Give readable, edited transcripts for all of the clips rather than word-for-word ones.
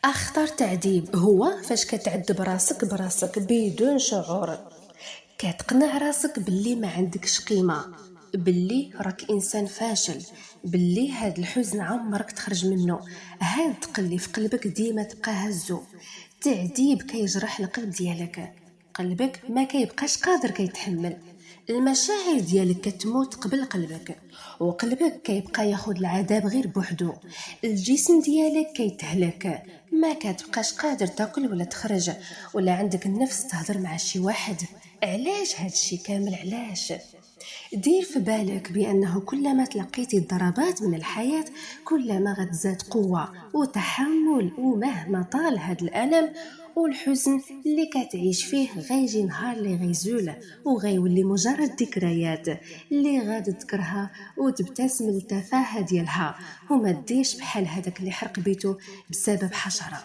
اخطر تعذيب هو فاش كتعذب راسك براسك بدون شعور. كتقنع راسك باللي ما عندكش قيمه، باللي راك انسان فاشل، باللي هاد الحزن عمرك تخرج منه، هاد الثقل في قلبك ديما تبقى هزو. تعذيب كيجرح القلب ديالك، قلبك ما كيبقاش قادر كيتحمل. المشاعر ديالك كتموت قبل قلبك، وقلبك كيبقى ياخد العذاب غير بوحدو. الجسم ديالك كيتهلك، ما كتبقاش قادر تاكل ولا تخرج، ولا عندك النفس تهضر مع شي واحد. علاش هادشي كامل؟ علاش؟ دير في بالك بأنه كلما تلقيتي الضربات من الحياة كلما غتزاد قوة وتحمل، ومهما طال هاد الألم والحزن اللي كتعيش فيه غيجي نهار اللي غيزول وغيولي مجرد ذكريات اللي غادي تذكرها وتبتسم للتفاهة ديالها، وما ديرش بحال هذاك اللي حرق بيتو بسبب حشرة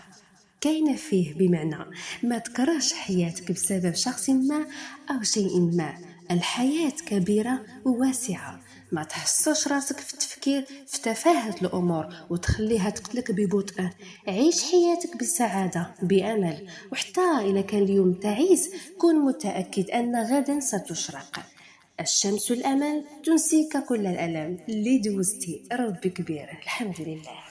كاينه فيه. بمعنى ما تكرهش حياتك بسبب شخص ما او شيء ما. الحياة كبيرة وواسعة، ما تحصرش راسك في التفكير في تفاهة الأمور وتخليها تقتلك ببطء. عيش حياتك بسعادة بأمل، وحتى إذا كان اليوم تعيس كن متأكد أن غدا ستشرق الشمس. الأمل تنسيك كل الألم اللي دوزتي. ربي كبير، الحمد لله.